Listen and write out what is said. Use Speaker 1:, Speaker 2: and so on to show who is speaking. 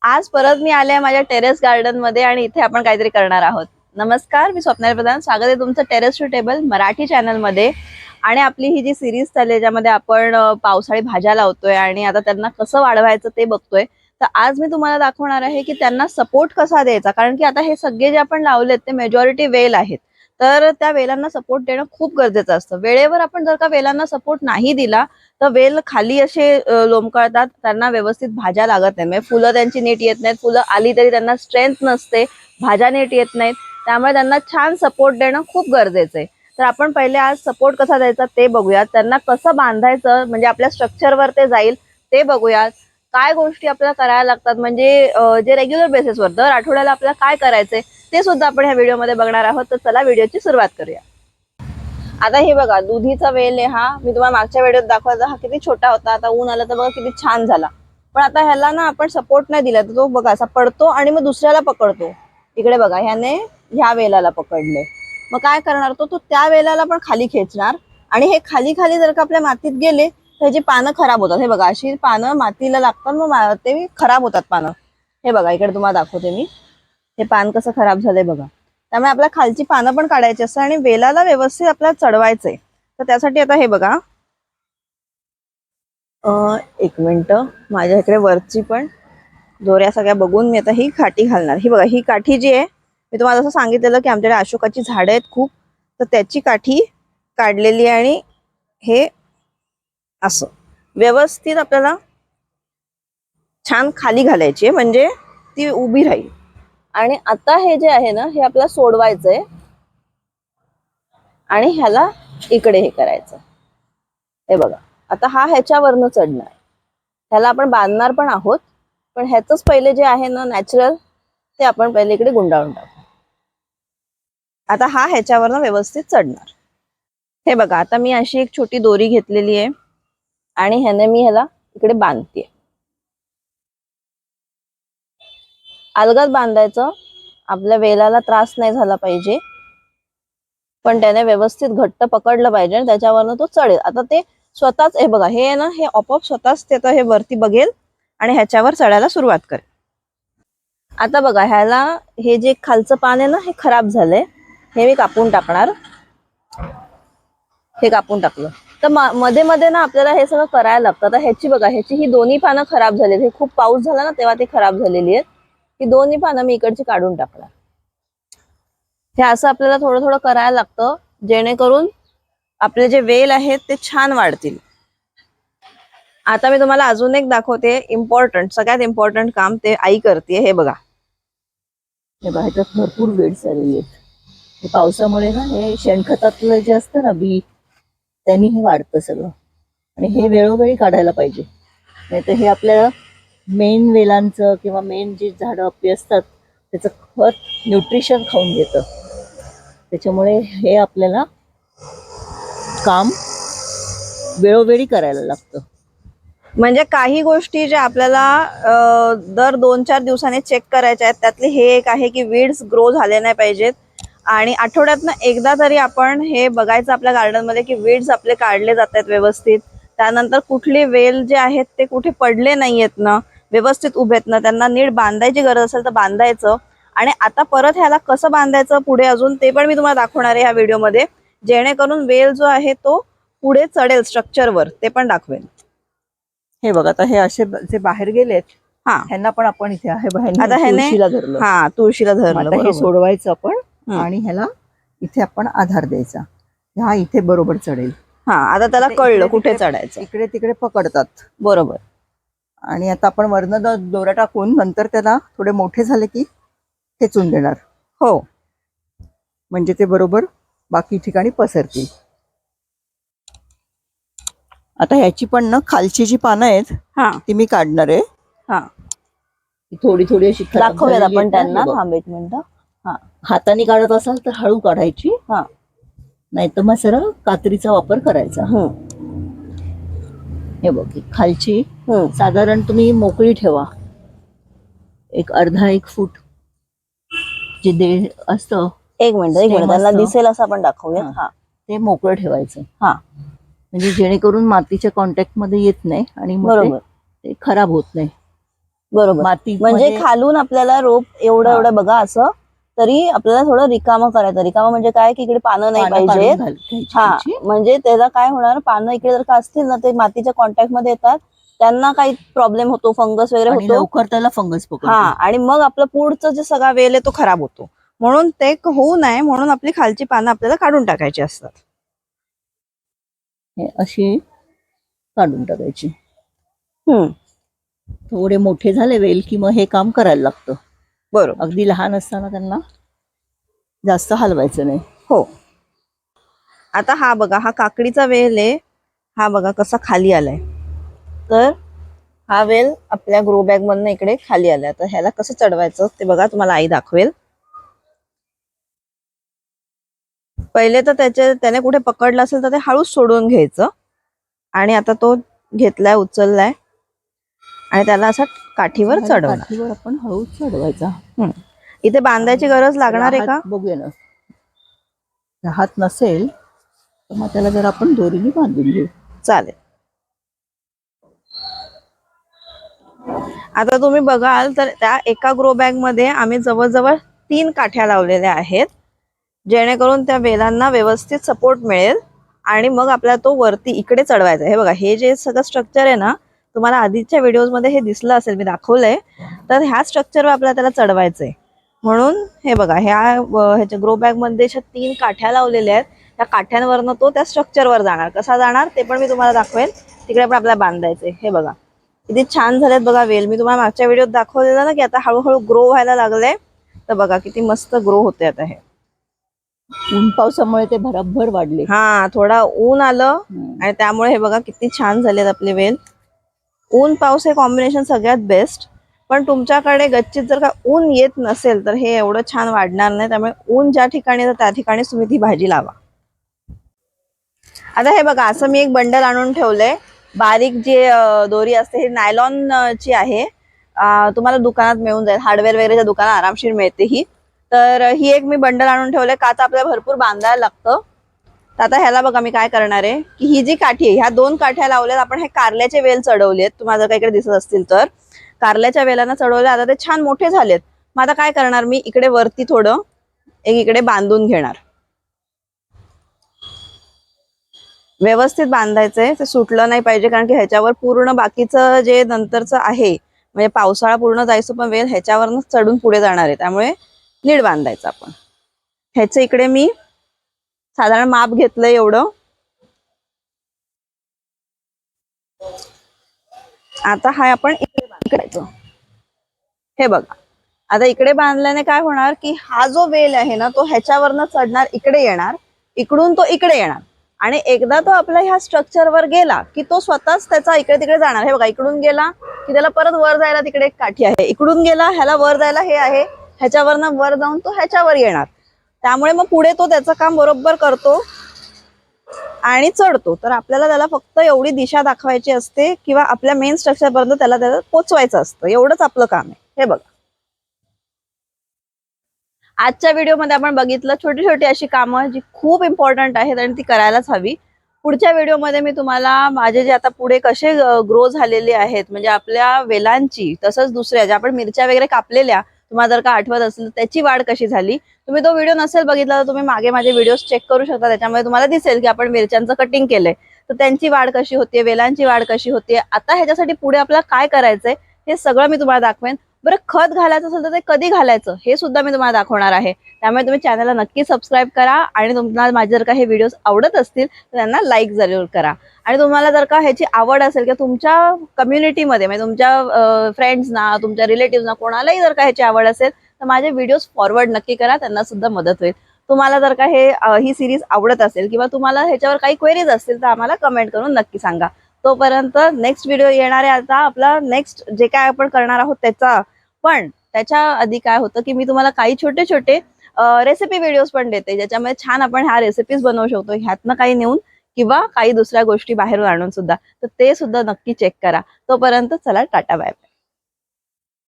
Speaker 1: आज परत मी आले माझ्या टेरेस गार्डन मध्ये आणि इथे आपण काहीतरी करणार आहोत. नमस्कार, मी स्वप्नाली प्रधान. स्वागत आहे तुमचं terrace to table Marathi channel मध्ये. आणि आपली ही जी सिरीज चालली ज्यामध्ये आपण पावसाळी भाज्या लावतोय आणि आता त्यांना कसं वाढवायचं ते बघतोय. तर आज मी तुम्हाला दाखवणार आहे की त्यांना सपोर्ट कसा द्यायचा, कारण की आता हे सगळे जे आपण लावलेत ते मेजॉरिटी वेल आहेत. तर त्या वेलांना सपोर्ट देणं खूप गरजेचं असतं. वेळेवर आपण जर का वेलांना सपोर्ट नाही दिला तर वेल खाली असे लोंबकळतात, त्यांना व्यवस्थित भाज्या लागत नाही. म्हणजे फुलं त्यांची नीट येत नाहीत, फुलं आली तरी त्यांना स्ट्रेंथ नसते, भाज्या नीट येत नाहीत. त्यामुळे त्यांना छान सपोर्ट देणं खूप गरजेचं आहे. तर आपण पहिले आज सपोर्ट कसा द्यायचा ते बघूयात. त्यांना कसं बांधायचं म्हणजे आपल्या स्ट्रक्चरवर ते जाईल ते बघूयात. काय गोष्टी आपल्याला करायला लागतात म्हणजे जे रेग्युलर बेसिसवर दर आठवड्याला आपल्याला काय करायचंय ते सुद्धा आपण ह्या व्हिडिओमध्ये बघणार आहोत. तर चला व्हिडिओची सुरुवात करूया. आता हे बघा, दुधीचा वेल आहे हा. मी तुम्हाला मागच्या व्हिडिओत दाखवायचा, हा किती छोटा होता. आता ऊन आलं तर बघा किती छान झाला. पण आता ह्याला ना आपण सपोर्ट नाही दिला तर तो बघा असा पडतो आणि मग दुसऱ्याला पकडतो. इकडे बघा, ह्याने ह्या वेलाला पकडले. मग काय करणार तो त्या वेलाला पण खाली खेचणार आणि हे खाली खाली जर का आपल्या मातीत गेले तर ह्याची पानं खराब होतात. हे बघा, अशी पानं मातीला लागतात, मग ते खराब होतात पानं. हे बघा, इकडे तुम्हाला दाखवते मी. हे पान कसं खराब झालंय बघा. त्यामुळे आपल्या खालची पानं पण काढायची असतात आणि वेलाला व्यवस्थित आपल्याला चढवायचंय. तर त्यासाठी आता हे बघा, एक मिनिट, माझ्या इकडे वरची पण दोऱ्या सगळ्या बघून मी आता ही काठी घालणार. ही बघा, ही काठी जी आहे, मी तुम्हाला जसं सांगितलेलं की आमच्याकडे अशोकाची झाडं आहेत खूप, तर त्याची काठी काढलेली आहे. आणि हे असं व्यवस्थित आपल्याला छान खाली घालायची आहे म्हणजे ती उभी राहील. आणि आता हे जे आहे ना, हे आपल्याला सोडवायचंय आणि ह्याला इकडे हे करायचं. हे बघा, आता हा ह्याच्यावरनं चढणार. ह्याला आपण बांधणार पण आहोत, पण ह्याच पहिले जे आहे ना नॅचरल, ते आपण पहिले इकडे गुंडाळून टाकू. आता हा ह्याच्यावरनं व्यवस्थित चढणार. हे बघा, आता मी अशी एक छोटी दोरी घेतलेली आहे आणि ह्याने मी ह्याला इकडे बांधते. अलगद बांधायचं, आपल्या वेलाला त्रास नाही झाला पाहिजे, पण त्याने व्यवस्थित घट्ट पकडलं पाहिजे आणि त्याच्यावरनं तो चढेल. आता ते स्वतःच, हे बघा, हे ना हे आपोआप स्वतःच ते हे वरती बघेल आणि ह्याच्यावर चढायला सुरुवात करेल. आता बघा, ह्याला हे जे खालचं पान आहे ना, हे खराब झालंय, हे मी कापून टाकणार. हे कापून टाकलं तर मध्ये मध्ये ना आपल्याला हे सगळं करायला लागतं. आता ह्याची बघा, ह्याची ही दोन्ही पानं खराब झाली. हे खूप पाऊस झाला ना तेव्हा ती खराब झालेली आहेत. ही दोन्ही पानं मी इकडची काढून टाकणार. हे असं आपल्याला थोडं थोडं करायला लागतं, जेणेकरून आपले जे वेल आहेत ते छान वाढतील. आता मी तुम्हाला अजून एक दाखवते, इम्पॉर्टंट, सगळ्यात इम्पॉर्टंट काम ते आई करते. हे बघा,
Speaker 2: हे बघा, ह्याच्यात भरपूर वेड्स आलेली आहेत. पावसामुळे ना हे शेणखतातलं जे असतं ना बी, त्यांनी हे वाढतं सगळं. आणि हे वेळोवेळी काढायला पाहिजे, नाही तर हे आपल्या मेन वेलांचं किंवा मेन जी झाडं आपली असतात त्याचं खत न्यूट्रिशन खाऊन घेतं. त्याच्यामुळे हे आपल्याला काम वेळोवेळी करायला लागतं.
Speaker 1: म्हणजे काही गोष्टी ज्या आपल्याला दर 2-4 दिवसांनी चेक करायच्या आहेत, त्यातले हे एक आहे की वीड्स ग्रो झाले नाही पाहिजेत. आणि आठवड्यातनं एकदा तरी आपण हे बघायचं आपल्या गार्डन मध्ये की वीड्स आपले काढले जात आहेत व्यवस्थित. त्यानंतर कुठले वेल जे आहेत ते कुठे पडले नाहीयेत ना, व्यवस्थित उभेत ना, त्यांना नीट बांधायची गरज असेल तर बांधायचं. आणि आता परत ह्याला कसं बांधायचं पुढे अजून ते पण मी तुम्हाला दाखवणार आहे ह्या व्हिडिओमध्ये, जेणेकरून वेल जो आहे तो पुढे चढेल स्ट्रक्चरवर, ते पण दाखवेल.
Speaker 2: हे बघा, आता हे असे जे बाहेर गेलेत,
Speaker 1: हा,
Speaker 2: ह्यांना पण आपण इथे आहे बाहेर
Speaker 1: आता ह्याने
Speaker 2: तुळशीला धरलं.
Speaker 1: हा, तुळशीला धरलं.
Speaker 2: आता हे सोडवायचं आपण आणि ह्याला इथे आपण आधार द्यायचा. हा इथे बरोबर चढेल.
Speaker 1: हा, आता त्याला कळलं कुठे चढायचं.
Speaker 2: इकडे तिकडे पकडतात,
Speaker 1: बरोबर.
Speaker 2: आणि आता आपण वरनं दोरा टाकून नंतर त्याला थोडे मोठे झाले की खेचून देणार.
Speaker 1: हो,
Speaker 2: म्हणजे ते बरोबर बाकी ठिकाणी पसरतील. आता ह्याची पण ना खालची जी पानं आहेत ती मी काढणार आहे.
Speaker 1: हा,
Speaker 2: थोडी थोडी अशी
Speaker 1: दाखवूयात आपण त्यांना. थांब एक मिनिट.
Speaker 2: हा, हाताने काढत असाल तर हळू काढायची,
Speaker 1: हा,
Speaker 2: नाही तर मग सरळ कात्रीचा वापर करायचा. हे बघ, खालची साधारण तुम्ही मोकळी ठेवा, एक अर्धा 1 फूट जे असतं.
Speaker 1: एक मिनिट त्यांना दिसेल असं आपण दाखवूया. हा,
Speaker 2: ते मोकळं ठेवायचं.
Speaker 1: हा,
Speaker 2: म्हणजे जेणेकरून मातीच्या कॉन्टॅक्ट मध्ये येत नाही आणि मग ते खराब होत नाही.
Speaker 1: बरोबर.
Speaker 2: माती
Speaker 1: म्हणजे खालून आपल्याला रोप एवढं
Speaker 2: हा.
Speaker 1: एवढं बघा असं, तरी आपल्याला थोडं रिकामं करायचं. रिकामं म्हणजे काय की इकडे पानं नाही पाहिजेत. हा, म्हणजे त्याला काय होणार, पानं इकडे जर का असतील ना ते मातीच्या कॉन्टॅक्ट मध्ये येतात, त्यांना काही प्रॉब्लेम होतो, फंगस वगैरे होतो
Speaker 2: लवकर त्याला फंगस
Speaker 1: हा,
Speaker 2: पकडतो.
Speaker 1: आणि मग आपलं पुढचं जे सगळा वेल आहे तो खराब होतो. म्हणून ते होऊ नये म्हणून आपली खालची पानं आपल्याला काढून टाकायची असतात.
Speaker 2: हे अशी काढून टाकायची.
Speaker 1: हम्म,
Speaker 2: थोडे मोठे झाले वेल की मग हे काम करायला लागतं.
Speaker 1: बरोबर.
Speaker 2: अगदी लहान असताना त्यांना जास्त हलवायचं नाही.
Speaker 1: हो. आता हा बघा, हा काकडीचा वेल आहे. हा बघा कसा खाली आलाय. तर हा वेल आपल्या ग्रो बॅग मधनं इकडे खाली आलाय. तर ह्याला कसं चढवायचं ते बघा, तुम्हाला आई दाखवेल. पहिले तर त्याने कुठे पकडलं असेल तर ते हळूच सोडून घ्यायचं. आणि आता तो घेतलाय, उचललाय आणि त्याला असं काठीवर चढवणार.
Speaker 2: काठीवर आपण हळूच चढवायचा.
Speaker 1: इथे बांधायची गरज लागणार आहे का
Speaker 2: बघूया ना. राहत नसेल तर मग त्याला जर आपण दोरीने बांधून घेऊ.
Speaker 1: चालेल. आता तुम्ही बघाल तर त्या एका ग्रो बॅग मध्ये आम्ही जवळजवळ 3 काठ्या लावलेल्या आहेत, जेणेकरून त्या वेलांना व्यवस्थित सपोर्ट मिळेल. आणि मग आपल्याला तो वरती इकडे चढवायचा. हे बघा, हे जे सगळं स्ट्रक्चर आहे ना, तुम्हाला आधीच्या व्हिडिओज मध्ये हे दिसलं असेल, मी दाखवलंय. तर ह्या स्ट्रक्चरवर आपल्याला त्याला चढवायचंय. म्हणून हे बघा, ह्याच्या ग्रो बॅग मध्ये 3 काठ्या लावलेल्या आहेत. त्या काठ्यांवरनं तो त्या स्ट्रक्चरवर जाणार. कसा जाणार ते पण मी तुम्हाला दाखवेल. तिकडे पण आपल्याला बांधायचंय. हे बघा किती छान झालेत बघा वेल. मी तुम्हाला मागच्या व्हिडिओत दाखवलेलं ना की आता हळूहळू ग्रो व्हायला लागलंय. तर बघा किती मस्त ग्रो होते आता हे.
Speaker 2: ऊन पावसामुळे ते भरभर वाढले.
Speaker 1: हा, थोडा ऊन आलं आणि त्यामुळे हे बघा किती छान झालेत आपले वेल. ऊन पाऊस हे कॉम्बिनेशन सगळ्यात बेस्ट. पण तुमच्याकडे गच्चीत जर का ऊन येत नसेल तर हे एवढं छान वाढणार नाही. त्यामुळे ऊन ज्या ठिकाणी तर त्या ठिकाणी तुम्ही ती भाजी लावा. आता हे बघा, असं मी एक बंडल आणून ठेवलंय. बारीक जे दोरी असते ही नायलॉन ची आहे. तुम्हाला दुकानात मिळून जाईल, हार्डवेअर वगैरेच्या दुकानात आरामशीर मिळते ही. तर ही एक मी बंडल आणून ठेवलंय. का तर आपल्याला भरपूर बांधायला लागतं. तर आता ह्याला बघा मी काय करणार आहे की ही जी काठी आहे, ह्या 2 काठ्या लावल्यात आपण. हे कारल्याचे वेल चढवलेत. तुम्हाला जर काही इकडे दिसत असतील तर कारल्याच्या वेलांना चढवले. आता ते छान मोठे झालेत. मग आता काय करणार, मी इकडे वरती थोडं एक इकडे बांधून घेणार. व्यवस्थित बांधायचंय, ते सुटलं नाही पाहिजे. कारण की ह्याच्यावर पूर्ण बाकीचं जे नंतरचं आहे, म्हणजे पावसाळा पूर्ण जायचं पण वेल ह्याच्यावरच चढून पुढे जाणार आहे. त्यामुळे नीट बांधायचं आपण. ह्याचं इकडे मी साधारण माप घेतलंय एवढं. आता हा आपण इकडे बांधायचं. हे बघा, आता इकडे बांधल्याने काय होणार की हा जो वेल आहे ना तो ह्याच्यावरनं चढणार, इकडे येणार, इकडून तो इकडे येणार. आणि एकदा तो आपल्या ह्या स्ट्रक्चरवर गेला की तो स्वतःच त्याचा इकडे तिकडे जाणार. हे बघा, इकडून गेला की त्याला परत वर जायला तिकडे एक काठी आहे, इकडून गेला ह्याला वर जायला हे आहे, ह्याच्यावरनं वर जाऊन तो ह्याच्यावर येणार. त्यामुळे मग पुढे तो त्याचं काम बरोबर करतो आणि चढतो. तर आपल्याला त्याला फक्त एवढी दिशा दाखवायची असते किंवा आपल्या मेन स्ट्रक्चर पर्यंत त्याला पोचवायचं असतं. एवढंच आपलं काम आहे. हे बघा, आजच्या व्हिडिओमध्ये आपण बघितलं छोटी छोटी अशी कामं जी खूप इम्पॉर्टंट आहेत आणि ती करायलाच हवी. पुढच्या व्हिडिओमध्ये मी तुम्हाला माझे जे आता पुढे कसे ग्रो झालेले आहेत, म्हणजे आपल्या वेलांची, तसंच दुसऱ्या ज्या आपण मिरच्या वगैरे कापलेल्या, तुम्हाला जर का आठवत असेल त्याची वाढ कशी झाली. तुम्ही तो व्हिडिओ नसेल बघितला तर तुम्ही मागे माझे व्हिडिओज चेक करू शकता. त्याच्यामध्ये तुम्हाला दिसेल की आपण मिरच्यांचं कटिंग केलंय. तर त्यांची वाढ कशी होते, वेलांची वाढ कशी होते. आता ह्याच्यासाठी पुढे आपल्याला काय करायचंय हे सगळं मी तुम्हाला दाखवेन. बरं, खत घालायचं असेल तर ते कधी घालायचं हे सुद्धा मी तुम्हाला दाखवणार आहे. त्यामुळे तुम्ही चॅनलला नक्की सबस्क्राईब करा. आणि तुम्हाला माझे जर का हे व्हिडिओज आवडत असतील तर त्यांना लाईक जरूर करा. आणि तुम्हाला जर का ह्याची आवड असेल किंवा तुमच्या कम्युनिटीमध्ये, म्हणजे तुमच्या फ्रेंड्सना, तुमच्या रिलेटिव्हना, कोणालाही जर का ह्याची आवड असेल तर माझे व्हिडिओज फॉरवर्ड नक्की करा. त्यांना सुद्धा मदत होईल. तुम्हाला जर का ही सिरीज आवडत असेल किंवा तुम्हाला ह्याच्यावर काही क्वेरीज असतील तर आम्हाला कमेंट करून नक्की सांगा. तोपर्यंत नेक्स्ट व्हिडिओ येणार आहे. आता आपला नेक्स्ट जे काय आपण करणार आहोत त्याचा, पण त्याच्या आधी काय होतं की मी तुम्हाला काही छोटे छोटे रेसिपी व्हिडिओज पण देते, ज्याच्यामध्ये छान आपण ह्या रेसिपीज बनवू शकतो, ह्यातनं काही नेऊन किंवा काही दुसऱ्या गोष्टी बाहेरून आणून सुद्धा. तर ते सुद्धा नक्की चेक करा. तोपर्यंत चला, टाटा बाय.